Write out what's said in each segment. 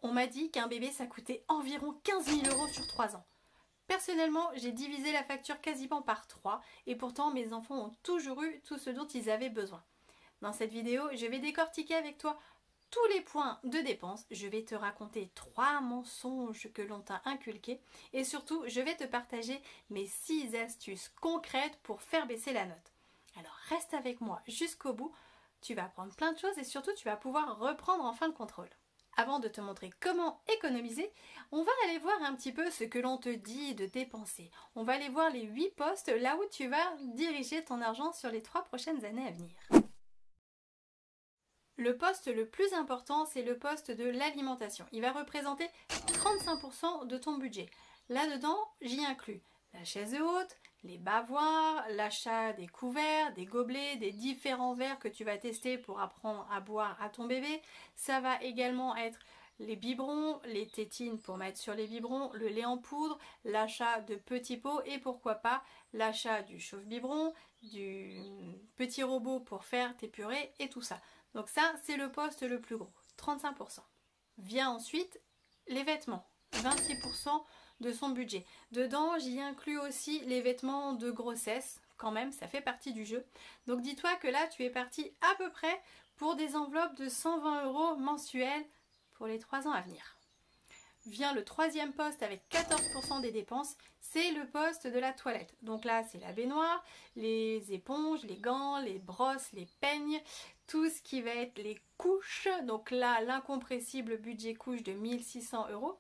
On m'a dit qu'un bébé ça coûtait environ 15 000 € sur 3 ans. Personnellement, j'ai divisé la facture quasiment par 3 et pourtant mes enfants ont toujours eu tout ce dont ils avaient besoin. Dans cette vidéo, je vais décortiquer avec toi tous les points de dépenses, je vais te raconter 3 mensonges que l'on t'a inculqués et surtout, je vais te partager mes 6 astuces concrètes pour faire baisser la note. Alors reste avec moi jusqu'au bout, tu vas apprendre plein de choses et surtout tu vas pouvoir reprendre enfin le contrôle. Avant de te montrer comment économiser, on va aller voir un petit peu ce que l'on te dit de dépenser. On va aller voir les 8 postes là où tu vas diriger ton argent sur les 3 prochaines années à venir. Le poste le plus important, c'est le poste de l'alimentation. Il va représenter 35% de ton budget. Là-dedans, j'y inclus la chaise haute, les bavoirs, l'achat des couverts, des gobelets, des différents verres que tu vas tester pour apprendre à boire à ton bébé. Ça va également être les biberons, les tétines pour mettre sur les biberons, le lait en poudre, l'achat de petits pots et pourquoi pas l'achat du chauffe-biberon, du petit robot pour faire tes purées et tout ça. Donc ça, c'est le poste le plus gros, 35%. Vient ensuite les vêtements, 26% de son budget. Dedans, j'y inclus aussi les vêtements de grossesse, quand même, ça fait partie du jeu. Donc dis-toi que là, tu es parti à peu près pour des enveloppes de 120 € mensuels pour les 3 ans à venir. Vient le troisième poste avec 14% des dépenses, c'est le poste de la toilette. Donc là, c'est la baignoire, les éponges, les gants, les brosses, les peignes, tout ce qui va être les couches. Donc là, l'incompressible budget couche de 1600 €.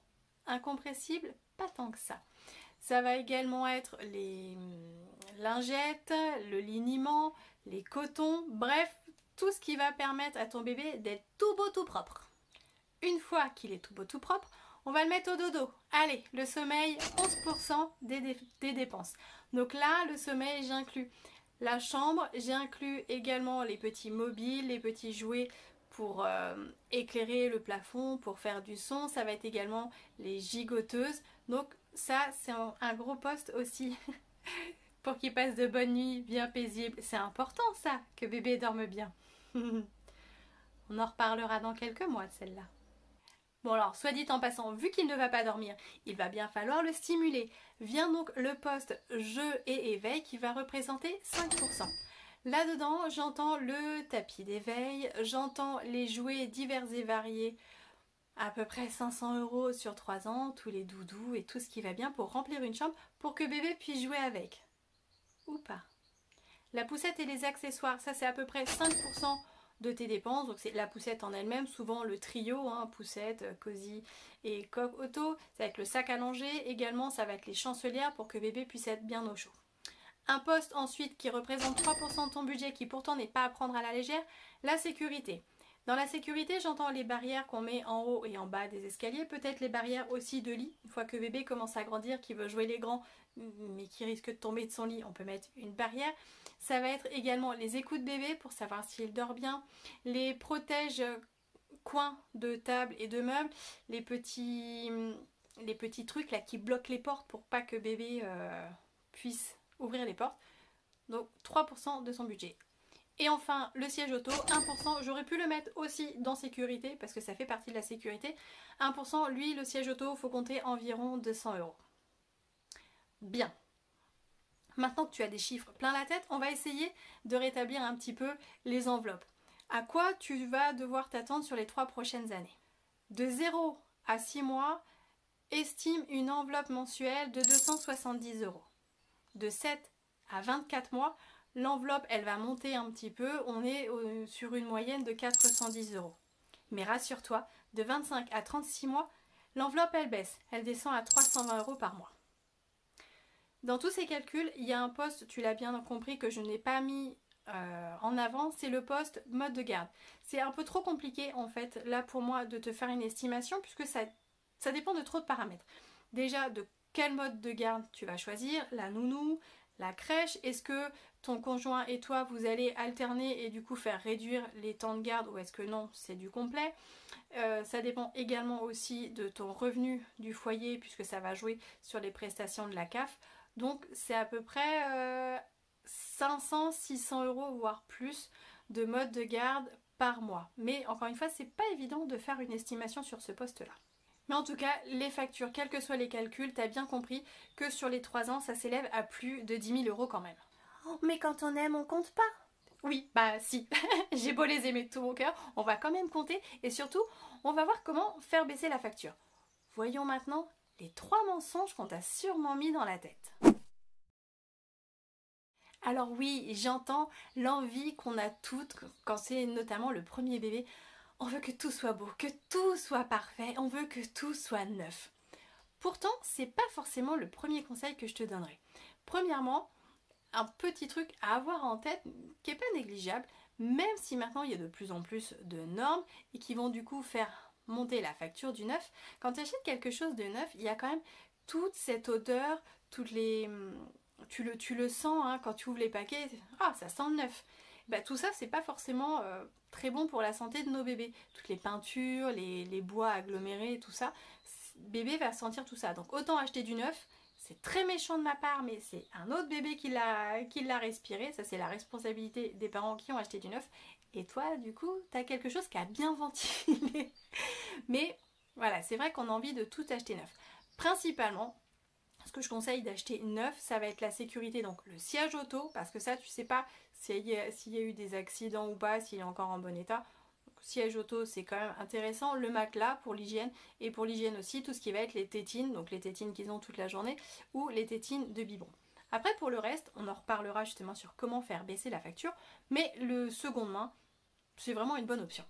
Incompressible, pas tant que ça. Ça va également être les lingettes, le liniment, les cotons, bref, tout ce qui va permettre à ton bébé d'être tout beau, tout propre. Une fois qu'il est tout beau, tout propre, on va le mettre au dodo. Allez, le sommeil, 11% des dépenses. Donc là, le sommeil, j'inclus la chambre, j'inclus également les petits mobiles, les petits jouets pour éclairer le plafond, pour faire du son. Ça va être également les gigoteuses. Donc ça, c'est un gros poste aussi pour qu'il passe de bonnes nuits bien paisibles. C'est important ça, que bébé dorme bien. On en reparlera dans quelques mois de celle-là. Bon alors, soit dit en passant, vu qu'il ne va pas dormir, il va bien falloir le stimuler. Vient donc le poste jeu et éveil qui va représenter 5%. Là-dedans, j'entends le tapis d'éveil, j'entends les jouets divers et variés, à peu près 500 € sur 3 ans, tous les doudous et tout ce qui va bien pour remplir une chambre pour que bébé puisse jouer avec. Ou pas. La poussette et les accessoires, ça c'est à peu près 5% de tes dépenses, donc c'est la poussette en elle-même, souvent le trio, hein, poussette, cosy et coque auto, ça va être le sac à langer, également ça va être les chancelières pour que bébé puisse être bien au chaud. Un poste ensuite qui représente 3% de ton budget, qui pourtant n'est pas à prendre à la légère, la sécurité. Dans la sécurité, j'entends les barrières qu'on met en haut et en bas des escaliers, peut-être les barrières aussi de lit, une fois que bébé commence à grandir, qui veut jouer les grands, mais qui risque de tomber de son lit, on peut mettre une barrière. Ça va être également les écoutes bébé pour savoir s'il dort bien, les protèges coins de table et de meubles, les petits trucs là qui bloquent les portes pour pas que bébé puisse ouvrir les portes. Donc 3% de son budget. Et enfin, le siège auto, 1%, j'aurais pu le mettre aussi dans sécurité parce que ça fait partie de la sécurité. 1%, lui, le siège auto, il faut compter environ 200 €. Bien. Maintenant que tu as des chiffres plein la tête, on va essayer de rétablir un petit peu les enveloppes. À quoi tu vas devoir t'attendre sur les 3 prochaines années? De 0 à 6 mois, estime une enveloppe mensuelle de 270 €. De 7 à 24 mois, l'enveloppe, elle va monter un petit peu. On est sur une moyenne de 410 €. Mais rassure-toi, de 25 à 36 mois, l'enveloppe, elle baisse. Elle descend à 320 € par mois. Dans tous ces calculs, il y a un poste, tu l'as bien compris, que je n'ai pas mis en avant, c'est le poste mode de garde. C'est un peu trop compliqué, en fait, là, pour moi, de te faire une estimation, puisque ça dépend de trop de paramètres. Déjà, de quel mode de garde tu vas choisir, la nounou, la crèche, est-ce que ton conjoint et toi vous allez alterner et du coup faire réduire les temps de garde ou est-ce que non, c'est du complet. Ça dépend également aussi de ton revenu du foyer puisque ça va jouer sur les prestations de la CAF. Donc c'est à peu près 500-600 € voire plus de mode de garde par mois. Mais encore une fois, c'est pas évident de faire une estimation sur ce poste-là. Mais en tout cas, les factures, quels que soient les calculs, t'as bien compris que sur les 3 ans, ça s'élève à plus de 10 000 euros quand même. Oh, mais quand on aime, on compte pas. Oui, bah si, j'ai beau les aimer de tout mon cœur, on va quand même compter et surtout, on va voir comment faire baisser la facture. Voyons maintenant les 3 mensonges qu'on t'a sûrement mis dans la tête. Alors oui, j'entends l'envie qu'on a toutes quand c'est notamment le premier bébé. On veut que tout soit beau, que tout soit parfait, on veut que tout soit neuf. Pourtant, c'est pas forcément le premier conseil que je te donnerai. Premièrement, un petit truc à avoir en tête qui n'est pas négligeable, même si maintenant il y a de plus en plus de normes et qui vont du coup faire monter la facture du neuf. Quand tu achètes quelque chose de neuf, il y a quand même toute cette odeur, toutes les... Tu le sens hein, quand tu ouvres les paquets, ah ça sent le neuf. Bah, tout ça c'est pas forcément très bon pour la santé de nos bébés. Toutes les peintures, les bois agglomérés, tout ça, bébé va sentir tout ça. Donc autant acheter du neuf. C'est très méchant de ma part, mais c'est un autre bébé qui l'a respiré. Ça, c'est la responsabilité des parents qui ont acheté du neuf. Et toi, du coup, tu as quelque chose qui a bien ventilé. Mais voilà, c'est vrai qu'on a envie de tout acheter neuf. Principalement, ce que je conseille d'acheter neuf, ça va être la sécurité. Donc le siège auto, parce que ça, tu sais pas s'il y a eu des accidents ou pas, s'il est encore en bon état. Siège auto, c'est quand même intéressant. Le matelas pour l'hygiène et pour l'hygiène aussi, tout ce qui va être les tétines, donc les tétines qu'ils ont toute la journée ou les tétines de biberon. Après pour le reste, on en reparlera justement sur comment faire baisser la facture, mais le seconde main, c'est vraiment une bonne option.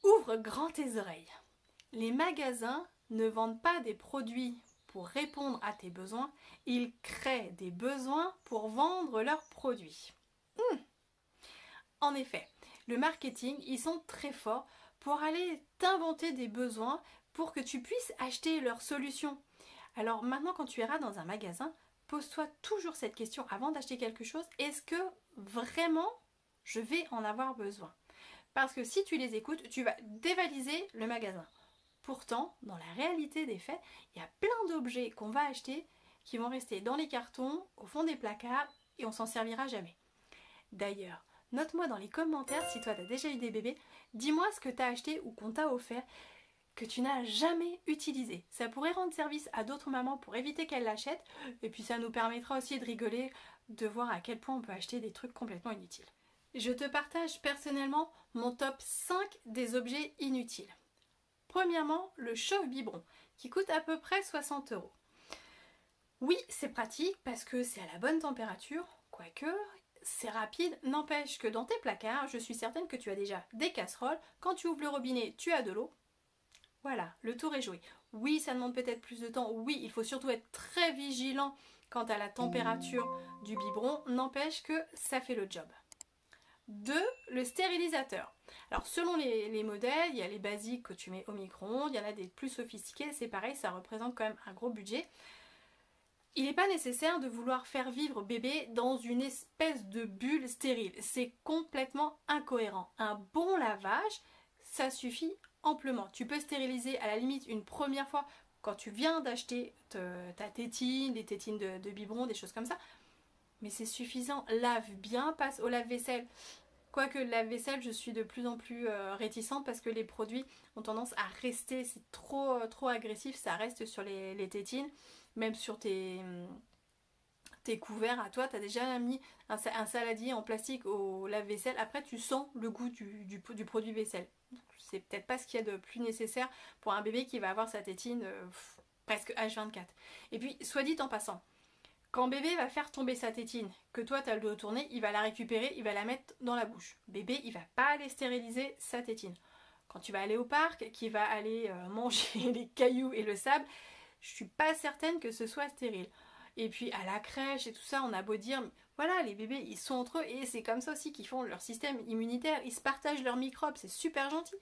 Ouvre grand tes oreilles. Les magasins ne vendent pas des produits pour répondre à tes besoins, ils créent des besoins pour vendre leurs produits. En effet, le marketing, ils sont très forts pour aller t'inventer des besoins pour que tu puisses acheter leurs solutions. Alors maintenant, quand tu iras dans un magasin, pose-toi toujours cette question avant d'acheter quelque chose. Est-ce que vraiment je vais en avoir besoin? Parce que si tu les écoutes, tu vas dévaliser le magasin. Pourtant, dans la réalité des faits, il y a plein d'objets qu'on va acheter qui vont rester dans les cartons, au fond des placards et on s'en servira jamais. D'ailleurs, note-moi dans les commentaires si toi tu as déjà eu des bébés, dis-moi ce que tu as acheté ou qu'on t'a offert que tu n'as jamais utilisé. Ça pourrait rendre service à d'autres mamans pour éviter qu'elles l'achètent et puis ça nous permettra aussi de rigoler, de voir à quel point on peut acheter des trucs complètement inutiles. Je te partage personnellement mon top 5 des objets inutiles. Premièrement, le chauffe-biberon qui coûte à peu près 60 €. Oui, c'est pratique parce que c'est à la bonne température, quoique c'est rapide, n'empêche que dans tes placards, je suis certaine que tu as déjà des casseroles. Quand tu ouvres le robinet, tu as de l'eau. Voilà, le tour est joué. Oui, ça demande peut-être plus de temps. Oui, il faut surtout être très vigilant quant à la température du biberon. N'empêche que ça fait le job. 2. Le stérilisateur. Alors selon les modèles, il y a les basiques que tu mets au micro-ondes, il y en a des plus sophistiqués, c'est pareil, ça représente quand même un gros budget. Il n'est pas nécessaire de vouloir faire vivre bébé dans une espèce de bulle stérile. C'est complètement incohérent. Un bon lavage, ça suffit amplement. Tu peux stériliser à la limite une première fois quand tu viens d'acheter ta tétine, des tétines de biberon, des choses comme ça. Mais c'est suffisant. Lave bien, passe au lave-vaisselle. Quoique le lave-vaisselle, je suis de plus en plus réticente parce que les produits ont tendance à rester, c'est trop agressif, ça reste sur les tétines. Même sur tes couverts à toi, tu as déjà mis un saladier en plastique au lave-vaisselle. Après, tu sens le goût du produit vaisselle. C'est peut-être pas ce qu'il y a de plus nécessaire pour un bébé qui va avoir sa tétine presque H24. Et puis, soit dit en passant, quand bébé va faire tomber sa tétine, que toi tu as le dos tourné, il va la récupérer, il va la mettre dans la bouche. Bébé, il va pas aller stériliser sa tétine. Quand tu vas aller au parc, qu'il va aller manger les cailloux et le sable, je suis pas certaine que ce soit stérile. Et puis à la crèche et tout ça, on a beau dire, voilà, les bébés ils sont entre eux et c'est comme ça aussi qu'ils font leur système immunitaire, ils se partagent leurs microbes, c'est super gentil.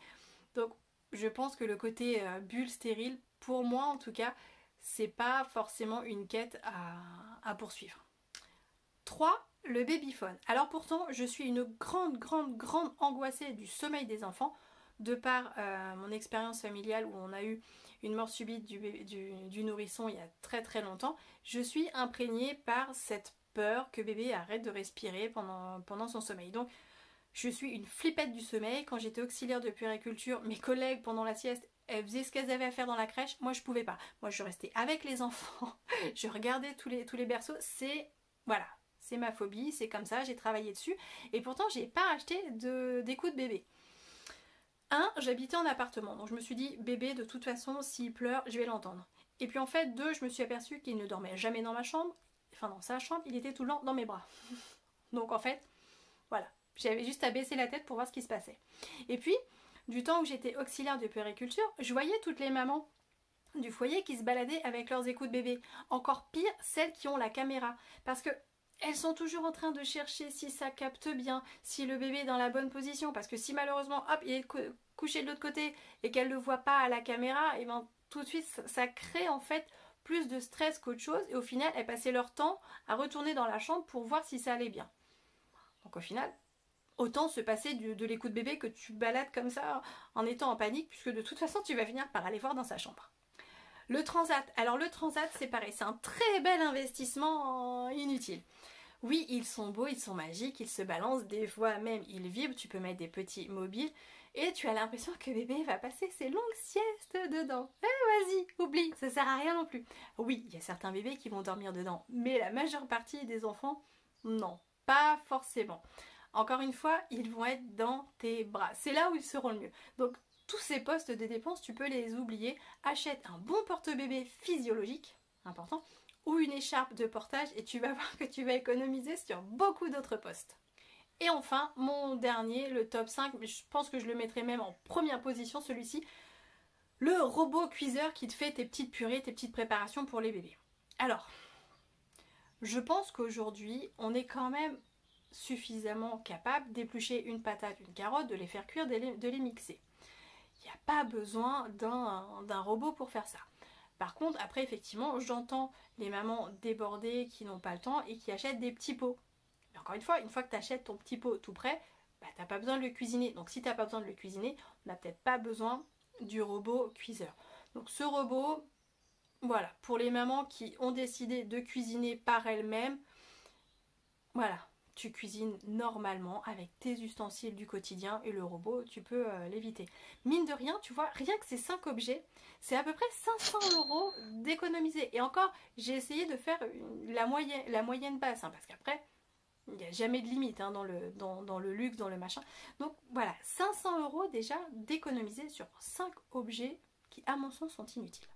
Donc je pense que le côté bulle stérile, pour moi en tout cas, c'est pas forcément une quête à poursuivre. 3. Le babyphone. Alors pourtant, je suis une grande angoissée du sommeil des enfants, de par mon expérience familiale où on a eu une mort subite du nourrisson il y a très longtemps. Je suis imprégnée par cette peur que bébé arrête de respirer pendant son sommeil. Donc Je suis une flippette du sommeil. Quand j'étais auxiliaire de puériculture, mes collègues pendant la sieste, elles faisaient ce qu'elles avaient à faire dans la crèche. Moi, je pouvais pas. Moi, je restais avec les enfants. Je regardais tous les berceaux. Voilà, c'est ma phobie. C'est comme ça. J'ai travaillé dessus. Et pourtant, j'ai pas acheté d'écoute bébé. J'habitais en appartement. Donc, je me suis dit, bébé, de toute façon, s'il pleure, je vais l'entendre. Et puis, en fait, je me suis aperçue qu'il ne dormait jamais dans ma chambre. Enfin, dans sa chambre, il était tout le temps dans mes bras. Donc, en fait, voilà. J'avais juste à baisser la tête pour voir ce qui se passait. Et puis, du temps où j'étais auxiliaire de puériculture, je voyais toutes les mamans du foyer qui se baladaient avec leurs écoutes bébés. Encore pire, celles qui ont la caméra. Parce que elles sont toujours en train de chercher si ça capte bien, si le bébé est dans la bonne position. Parce que si malheureusement, hop, il est couché de l'autre côté et qu'elle ne le voit pas à la caméra, et ben tout de suite, ça crée en fait plus de stress qu'autre chose. Et au final, elles passaient leur temps à retourner dans la chambre pour voir si ça allait bien. Donc au final, autant se passer de l'écoute bébé que tu balades comme ça en étant en panique, puisque de toute façon tu vas finir par aller voir dans sa chambre. Le transat, alors le transat c'est pareil, c'est un très bel investissement inutile. Oui, ils sont beaux, ils sont magiques, ils se balancent, des fois même ils vibrent, tu peux mettre des petits mobiles et tu as l'impression que bébé va passer ses longues siestes dedans. Vas-y, oublie, ça sert à rien non plus. Oui, il y a certains bébés qui vont dormir dedans, mais la majeure partie des enfants, non, pas forcément. Encore une fois, ils vont être dans tes bras. C'est là où ils seront le mieux. Donc, tous ces postes de dépenses, tu peux les oublier. Achète un bon porte-bébé physiologique, important, ou une écharpe de portage et tu vas voir que tu vas économiser sur beaucoup d'autres postes. Et enfin, mon dernier, le top 5, mais je pense que je le mettrai même en première position, celui-ci, le robot cuiseur qui te fait tes petites purées, tes petites préparations pour les bébés. Alors, je pense qu'aujourd'hui, on est quand même suffisamment capable d'éplucher une patate, une carotte, de les faire cuire, de les mixer. Il n'y a pas besoin d'un robot pour faire ça. Par contre, après, effectivement, j'entends les mamans débordées qui n'ont pas le temps et qui achètent des petits pots. Mais encore une fois que tu achètes ton petit pot tout prêt, bah, tu n'as pas besoin de le cuisiner. Donc si tu n'as pas besoin de le cuisiner, on n'a peut-être pas besoin du robot cuiseur. Donc ce robot, voilà, pour les mamans qui ont décidé de cuisiner par elles-mêmes, voilà, tu cuisines normalement avec tes ustensiles du quotidien et le robot, tu peux l'éviter. Mine de rien, tu vois, rien que ces 5 objets, c'est à peu près 500 € d'économiser. Et encore, j'ai essayé de faire la moyenne basse, hein, parce qu'après, il n'y a jamais de limite hein, dans le luxe, dans le machin. Donc voilà, 500 € déjà d'économiser sur 5 objets qui, à mon sens, sont inutiles.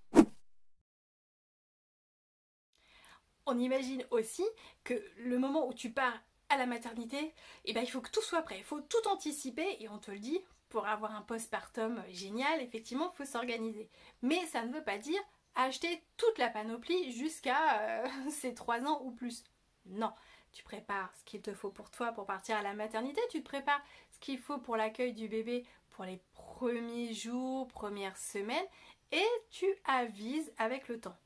On imagine aussi que le moment où tu pars à la maternité, eh ben, il faut que tout soit prêt, il faut tout anticiper et on te le dit, pour avoir un postpartum génial, effectivement, il faut s'organiser. Mais ça ne veut pas dire acheter toute la panoplie jusqu'à ces 3 ans ou plus. Non, tu prépares ce qu'il te faut pour toi pour partir à la maternité, tu te prépares ce qu'il faut pour l'accueil du bébé pour les premiers jours, premières semaines et tu avises avec le temps.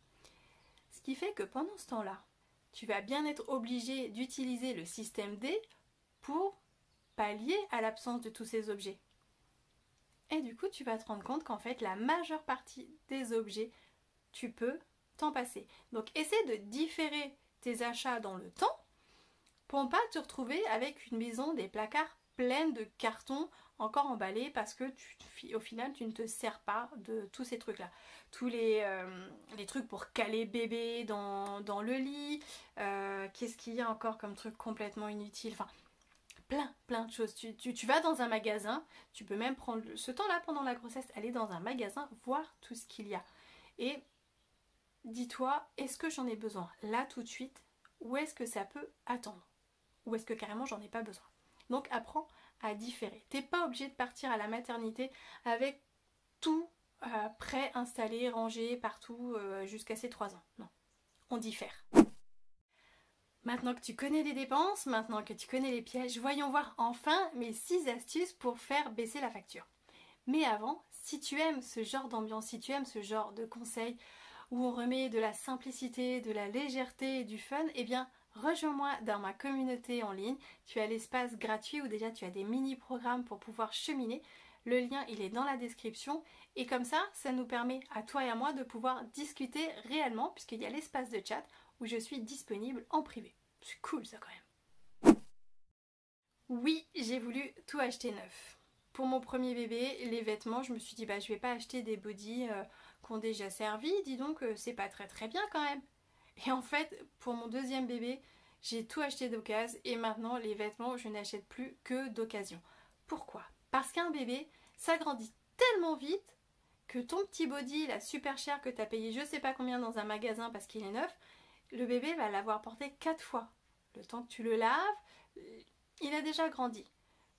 Ce qui fait que pendant ce temps-là, tu vas bien être obligé d'utiliser le système D pour pallier à l'absence de tous ces objets. Et du coup, tu vas te rendre compte qu'en fait, la majeure partie des objets, tu peux t'en passer. Donc, essaie de différer tes achats dans le temps pour ne pas te retrouver avec une maison des placards pleine de cartons encore emballés parce que au final, tu ne te sers pas de tous ces trucs-là. Tous les trucs pour caler bébé dans le lit. Qu'est-ce qu'il y a encore comme truc complètement inutile? Enfin, plein de choses. Tu vas dans un magasin, tu peux même prendre ce temps-là pendant la grossesse, aller dans un magasin, voir tout ce qu'il y a. Et dis-toi, est-ce que j'en ai besoin là tout de suite ou est-ce que ça peut attendre? Ou est-ce que carrément j'en ai pas besoin? Donc apprends à différer. T'es pas obligé de partir à la maternité avec tout prêt, installé, rangé partout jusqu'à ces 3 ans. Non, on diffère. Maintenant que tu connais les dépenses, maintenant que tu connais les pièges, voyons voir enfin mes 6 astuces pour faire baisser la facture. Mais avant, si tu aimes ce genre d'ambiance, si tu aimes ce genre de conseils où on remet de la simplicité, de la légèreté et du fun, eh bien rejoins-moi dans ma communauté en ligne. Tu as l'espace gratuit où déjà tu as des mini-programmes pour pouvoir cheminer. Le lien, il est dans la description. Et comme ça nous permet à toi et à moi de pouvoir discuter réellement puisqu'il y a l'espace de chat où je suis disponible en privé. C'est cool ça quand même. Oui, j'ai voulu tout acheter neuf. Pour mon premier bébé, les vêtements, je me suis dit bah je vais pas acheter des bodys qui ont déjà servi, dis donc c'est pas très bien quand même. Et en fait, pour mon deuxième bébé, j'ai tout acheté d'occasion et maintenant les vêtements, je n'achète plus que d'occasion. Pourquoi? Parce qu'un bébé, ça grandit tellement vite que ton petit body, là, super cher que tu as payé je sais pas combien dans un magasin parce qu'il est neuf, le bébé va l'avoir porté 4 fois. Le temps que tu le laves, il a déjà grandi.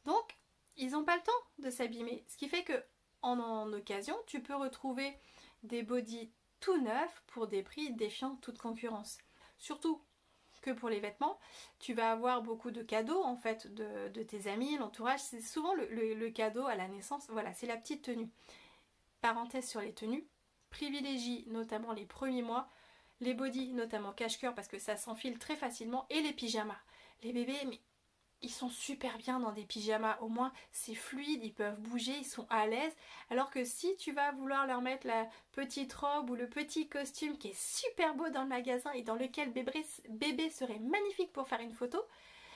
Donc, ils n'ont pas le temps de s'abîmer. Ce qui fait que en occasion, tu peux retrouver des bodys tout neufs pour des prix défiant toute concurrence. Surtout que pour les vêtements, tu vas avoir beaucoup de cadeaux en fait de tes amis, l'entourage. C'est souvent le cadeau à la naissance. Voilà, c'est la petite tenue. Parenthèse sur les tenues. Privilégie notamment les premiers mois les bodys, notamment cache-cœur parce que ça s'enfile très facilement, et les pyjamas. Les bébés, mais ils sont super bien dans des pyjamas, au moins c'est fluide, ils peuvent bouger, ils sont à l'aise. Alors que si tu vas vouloir leur mettre la petite robe ou le petit costume qui est super beau dans le magasin et dans lequel bébé serait magnifique pour faire une photo,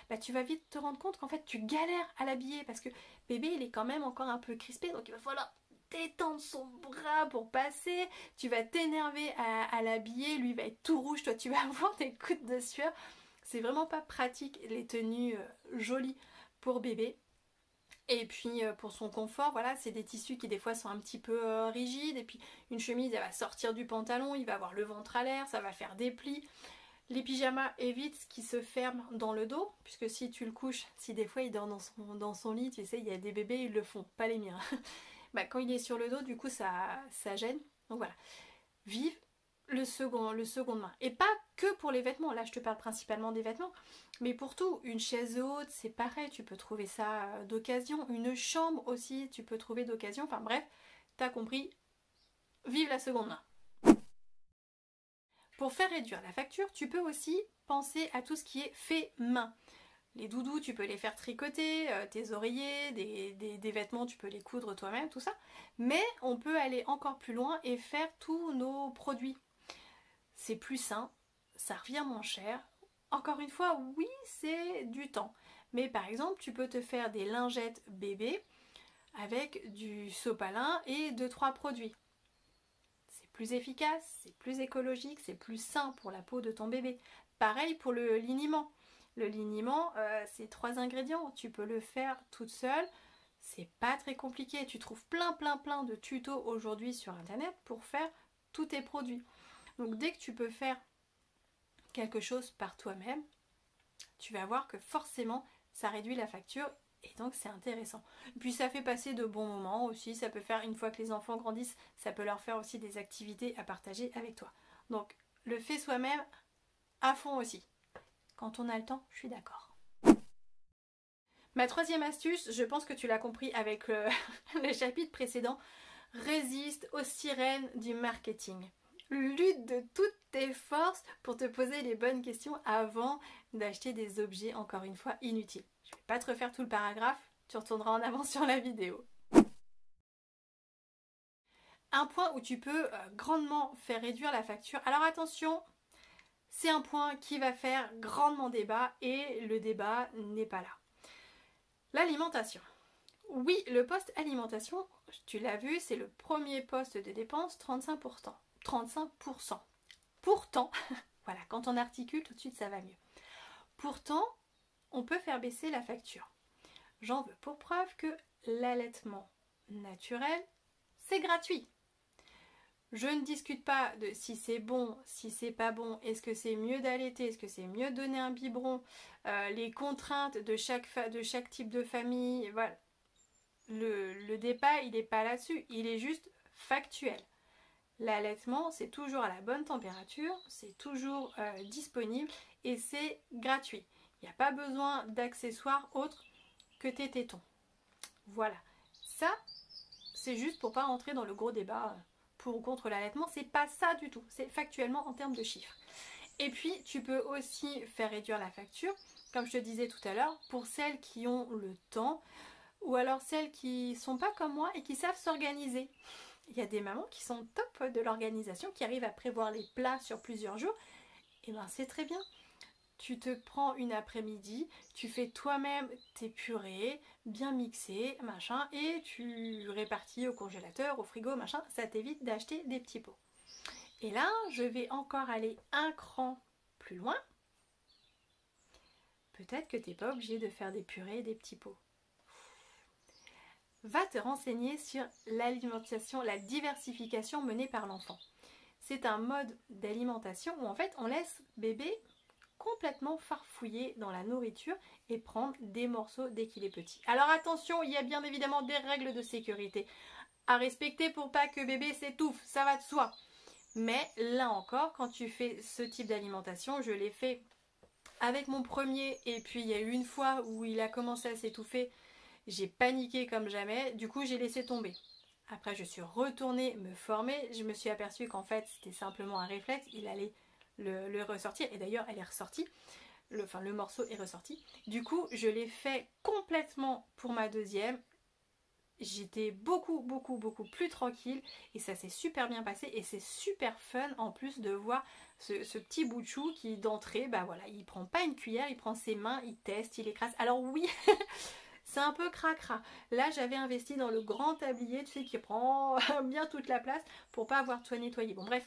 bah tu vas vite te rendre compte qu'en fait tu galères à l'habiller parce que bébé il est quand même encore un peu crispé, donc il va falloir détendre son bras pour passer, tu vas t'énerver à l'habiller, lui va être tout rouge, toi tu vas avoir des gouttes de sueur. C'est vraiment pas pratique les tenues jolies pour bébé. Et puis pour son confort, voilà, c'est des tissus qui des fois sont un petit peu rigides. Et puis une chemise, elle va sortir du pantalon, il va avoir le ventre à l'air, ça va faire des plis. Les pyjamas évitent ce qui se ferme dans le dos, puisque si tu le couches, si des fois il dort dans son lit, tu sais, il y a des bébés, ils le font, pas les miens. Bah, quand il est sur le dos, du coup, ça gêne. Donc voilà, vive le second main. Et pas que pour les vêtements, là je te parle principalement des vêtements, mais pour tout, une chaise haute, c'est pareil, tu peux trouver ça d'occasion. Une chambre aussi, tu peux trouver d'occasion. Enfin bref, t'as compris, vive la seconde main. Pour faire réduire la facture, tu peux aussi penser à tout ce qui est fait main. Les doudous, tu peux les faire tricoter, tes oreillers, des vêtements, tu peux les coudre toi-même, tout ça. Mais on peut aller encore plus loin et faire tous nos produits. C'est plus sain, ça revient moins cher. Encore une fois, oui, c'est du temps. Mais par exemple, tu peux te faire des lingettes bébé avec du sopalin et 2-3 produits. C'est plus efficace, c'est plus écologique, c'est plus sain pour la peau de ton bébé. Pareil pour le liniment. Le liniment, c'est 3 ingrédients. Tu peux le faire toute seule. C'est pas très compliqué. Tu trouves plein de tutos aujourd'hui sur internet pour faire tous tes produits. Donc dès que tu peux faire quelque chose par toi-même, tu vas voir que forcément ça réduit la facture et donc c'est intéressant. Puis ça fait passer de bons moments aussi. Ça peut faire, une fois que les enfants grandissent, ça peut leur faire aussi des activités à partager avec toi. Donc le fait soi-même à fond aussi. Quand on a le temps, je suis d'accord. Ma troisième astuce, je pense que tu l'as compris avec le chapitre précédent, résiste aux sirènes du marketing. Lutte de toutes tes forces pour te poser les bonnes questions avant d'acheter des objets, encore une fois, inutiles. Je ne vais pas te refaire tout le paragraphe, tu retourneras en avant sur la vidéo. Un point où tu peux grandement faire réduire la facture. Alors attention, c'est un point qui va faire grandement débat et le débat n'est pas là. L'alimentation. Oui, le poste alimentation, tu l'as vu, c'est le premier poste de dépense, 35%. 35%. Pourtant, voilà, quand on articule, tout de suite ça va mieux. Pourtant, on peut faire baisser la facture. J'en veux pour preuve que l'allaitement naturel, c'est gratuit. Je ne discute pas de si c'est bon, si c'est pas bon, est-ce que c'est mieux d'allaiter, est-ce que c'est mieux de donner un biberon, les contraintes de chaque type de famille, voilà. Le débat, il n'est pas là-dessus, il est juste factuel. L'allaitement, c'est toujours à la bonne température, c'est toujours disponible et c'est gratuit. Il n'y a pas besoin d'accessoires autres que tes tétons. Voilà. Ça, c'est juste pour pas rentrer dans le gros débat pour ou contre l'allaitement. C'est pas ça du tout. C'est factuellement en termes de chiffres. Et puis, tu peux aussi faire réduire la facture, comme je te disais tout à l'heure, pour celles qui ont le temps ou alors celles qui sont pas comme moi et qui savent s'organiser. Il y a des mamans qui sont top de l'organisation, qui arrivent à prévoir les plats sur plusieurs jours. Et ben c'est très bien. tu te prends une après-midi, tu fais toi-même tes purées, bien mixées, machin, et tu répartis au congélateur, au frigo, machin, ça t'évite d'acheter des petits pots. Et là, je vais encore aller un cran plus loin. Peut-être que tu n'es pas obligé de faire des purées et des petits pots. Va te renseigner sur l'alimentation, la diversification menée par l'enfant. C'est un mode d'alimentation où en fait on laisse bébé complètement farfouiller dans la nourriture et prendre des morceaux dès qu'il est petit. Alors attention, il y a bien évidemment des règles de sécurité à respecter pour pas que bébé s'étouffe, ça va de soi. Mais là encore, quand tu fais ce type d'alimentation, je l'ai fait avec mon premier et puis il y a eu une fois où il a commencé à s'étouffer, j'ai paniqué comme jamais, du coup j'ai laissé tomber. Après je suis retournée me former, je me suis aperçue qu'en fait c'était simplement un réflexe, il allait le ressortir et d'ailleurs elle est ressortie, le morceau est ressorti. Du coup je l'ai fait complètement pour ma deuxième. J'étais beaucoup plus tranquille et ça s'est super bien passé et c'est super fun en plus de voir ce petit bout de chou qui d'entrée, bah voilà, il prend pas une cuillère, il prend ses mains, il teste, il écrase. Alors oui, c'est un peu cracra. Là j'avais investi dans le grand tablier, tu sais, qui prend bien toute la place pour pas avoir tout à nettoyer. Bon bref,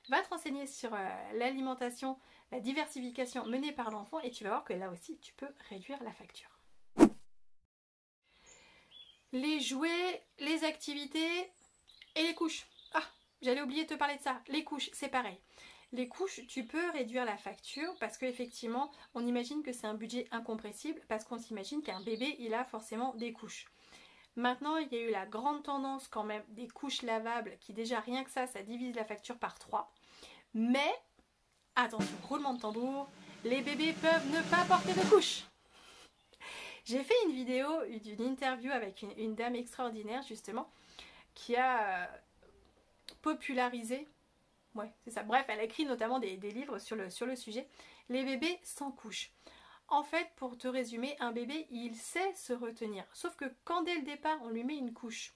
va te renseigner sur l'alimentation, la diversification menée par l'enfant et tu vas voir que là aussi tu peux réduire la facture. Les jouets, les activités et les couches. Ah, j'allais oublier de te parler de ça. Les couches, c'est pareil. Les couches, tu peux réduire la facture parce qu'effectivement, on imagine que c'est un budget incompressible parce qu'on s'imagine qu'un bébé, il a forcément des couches. Maintenant, il y a eu la grande tendance quand même des couches lavables qui déjà rien que ça divise la facture par 3. Mais, attention, roulement de tambour, les bébés peuvent ne pas porter de couches. J'ai fait une vidéo, une interview avec une dame extraordinaire justement qui a popularisé, ouais c'est ça, bref elle a écrit notamment des livres sur le sujet, les bébés sans couche. En fait pour te résumer, un bébé il sait se retenir, sauf que quand dès le départ on lui met une couche,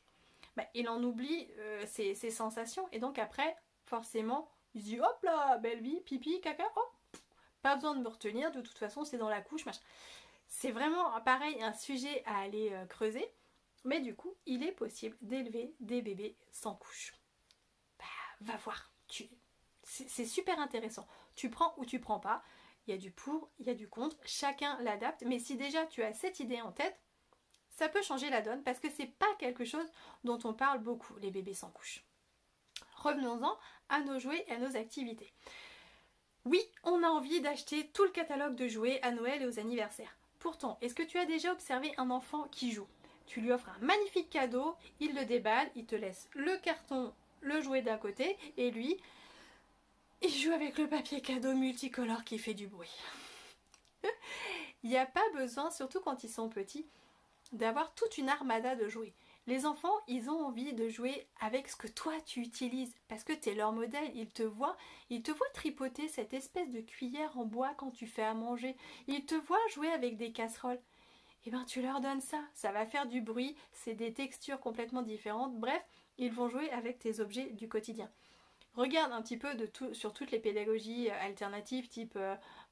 bah, il en oublie ses sensations et donc après forcément il se dit hop là belle vie, pipi, caca, hop, pas besoin de me retenir, de toute façon c'est dans la couche, machin. C'est vraiment pareil un sujet à aller creuser, mais du coup il est possible d'élever des bébés sans couche. Bah, va voir, c'est super intéressant. Tu prends ou tu prends pas, il y a du pour, il y a du contre, chacun l'adapte, mais si déjà tu as cette idée en tête, ça peut changer la donne parce que c'est pas quelque chose dont on parle beaucoup, les bébés sans couche. Revenons-en à nos jouets et à nos activités. Oui, on a envie d'acheter tout le catalogue de jouets à Noël et aux anniversaires. Pourtant, est-ce que tu as déjà observé un enfant qui joue? Tu lui offres un magnifique cadeau, il le déballe, il te laisse le carton, le jouet d'un côté, et lui, il joue avec le papier cadeau multicolore qui fait du bruit. Il n'y a pas besoin, surtout quand ils sont petits, d'avoir toute une armada de jouets. Les enfants, ils ont envie de jouer avec ce que toi tu utilises parce que tu es leur modèle, ils te voient tripoter cette espèce de cuillère en bois quand tu fais à manger, ils te voient jouer avec des casseroles. Et bien tu leur donnes ça, ça va faire du bruit, c'est des textures complètement différentes, bref, ils vont jouer avec tes objets du quotidien. Regarde un petit peu sur toutes les pédagogies alternatives type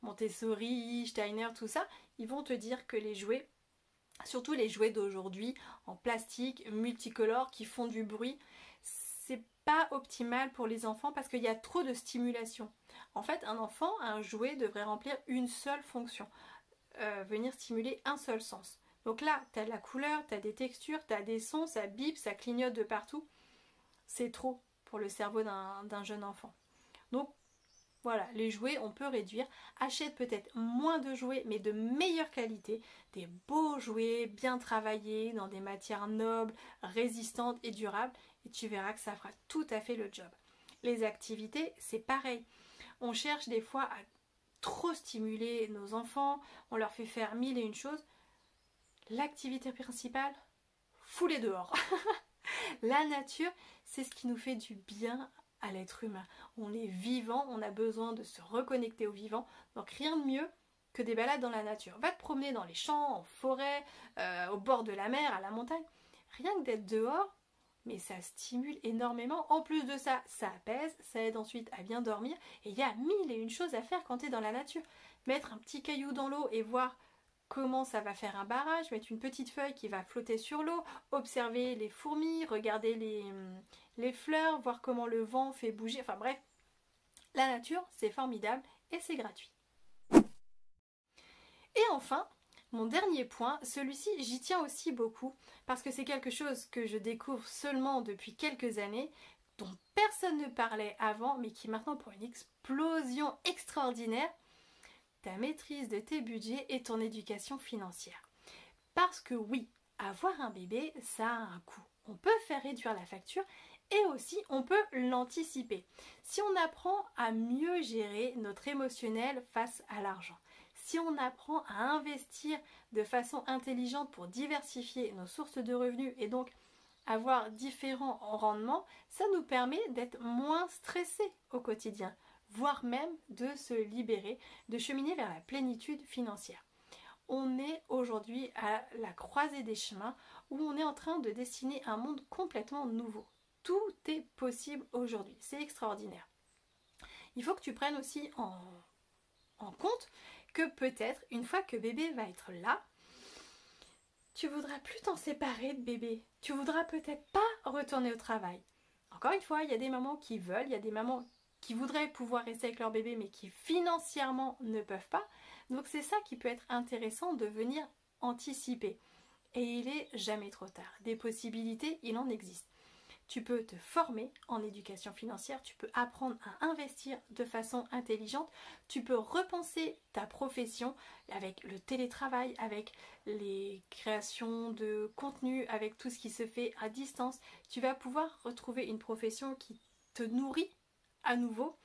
Montessori, Steiner, tout ça, ils vont te dire que les jouets, surtout les jouets d'aujourd'hui en plastique, multicolores, qui font du bruit, c'est pas optimal pour les enfants parce qu'il y a trop de stimulation. En fait, un enfant, un jouet devrait remplir une seule fonction, venir stimuler un seul sens. Donc là, tu as de la couleur, tu as des textures, tu as des sons, ça bip, ça clignote de partout. C'est trop pour le cerveau d'un jeune enfant. Donc voilà, les jouets, on peut réduire. Achète peut-être moins de jouets, mais de meilleure qualité. Des beaux jouets, bien travaillés, dans des matières nobles, résistantes et durables. Et tu verras que ça fera tout à fait le job. Les activités, c'est pareil. On cherche des fois à trop stimuler nos enfants. On leur fait faire 1001 choses. L'activité principale, fous-les dehors. La nature, c'est ce qui nous fait du bien à l'être humain. On est vivant, on a besoin de se reconnecter au vivant, donc rien de mieux que des balades dans la nature. Va te promener dans les champs, en forêt, au bord de la mer, à la montagne. Rien que d'être dehors, mais ça stimule énormément. En plus de ça, ça apaise, ça aide ensuite à bien dormir. Et il y a 1001 choses à faire quand tu es dans la nature. mettre un petit caillou dans l'eau et voir comment ça va faire un barrage, mettre une petite feuille qui va flotter sur l'eau, observer les fourmis, regarder les fleurs, voir comment le vent fait bouger, enfin bref, la nature c'est formidable et c'est gratuit. Et enfin, mon dernier point, celui-ci j'y tiens aussi beaucoup parce que c'est quelque chose que je découvre seulement depuis quelques années, dont personne ne parlait avant mais qui maintenant prend une explosion extraordinaire, ta maîtrise de tes budgets et ton éducation financière. Parce que oui, avoir un bébé, ça a un coût. On peut faire réduire la facture et aussi on peut l'anticiper. Si on apprend à mieux gérer notre émotionnel face à l'argent, si on apprend à investir de façon intelligente pour diversifier nos sources de revenus et donc avoir différents rendements, ça nous permet d'être moins stressés au quotidien, voire même de se libérer, de cheminer vers la plénitude financière. On est aujourd'hui à la croisée des chemins où on est en train de dessiner un monde complètement nouveau. Tout est possible aujourd'hui, c'est extraordinaire. Il faut que tu prennes aussi en compte que peut-être, une fois que bébé va être là, tu voudras plus t'en séparer de bébé. Tu voudras peut-être pas retourner au travail. Encore une fois, il y a des mamans qui veulent, il y a des mamans qui voudraient pouvoir rester avec leur bébé mais qui financièrement ne peuvent pas. Donc c'est ça qui peut être intéressant de venir anticiper. Et il est jamais trop tard. Des possibilités, il en existe. Tu peux te former en éducation financière, tu peux apprendre à investir de façon intelligente, tu peux repenser ta profession avec le télétravail, avec les créations de contenu, avec tout ce qui se fait à distance. Tu vas pouvoir retrouver une profession qui te nourrit à nouveau.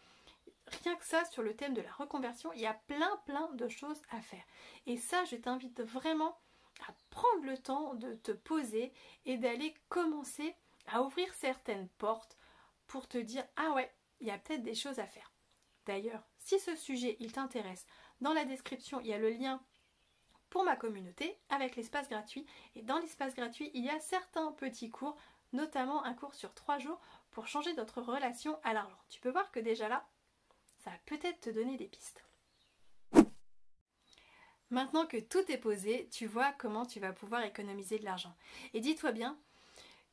Rien que ça, sur le thème de la reconversion, il y a plein de choses à faire. Et ça, je t'invite vraiment à prendre le temps de te poser et d'aller commencer à ouvrir certaines portes pour te dire « Ah ouais, il y a peut-être des choses à faire ». D'ailleurs, si ce sujet il t'intéresse, dans la description, il y a le lien pour ma communauté avec l'espace gratuit. Et dans l'espace gratuit, il y a certains petits cours, notamment un cours sur 3 jours pour changer notre relation à l'argent. Tu peux voir que déjà là, ça va peut-être te donner des pistes. Maintenant que tout est posé, tu vois comment tu vas pouvoir économiser de l'argent. Et dis-toi bien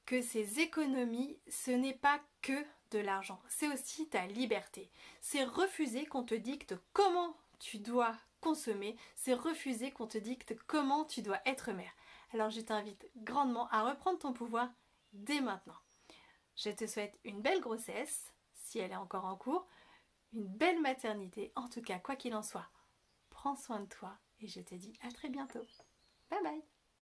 que ces économies, ce n'est pas que de l'argent, c'est aussi ta liberté. C'est refuser qu'on te dicte comment tu dois consommer, c'est refuser qu'on te dicte comment tu dois être mère. Alors je t'invite grandement à reprendre ton pouvoir dès maintenant. Je te souhaite une belle grossesse, si elle est encore en cours, une belle maternité, en tout cas quoi qu'il en soit. Prends soin de toi et je te dis à très bientôt. Bye bye.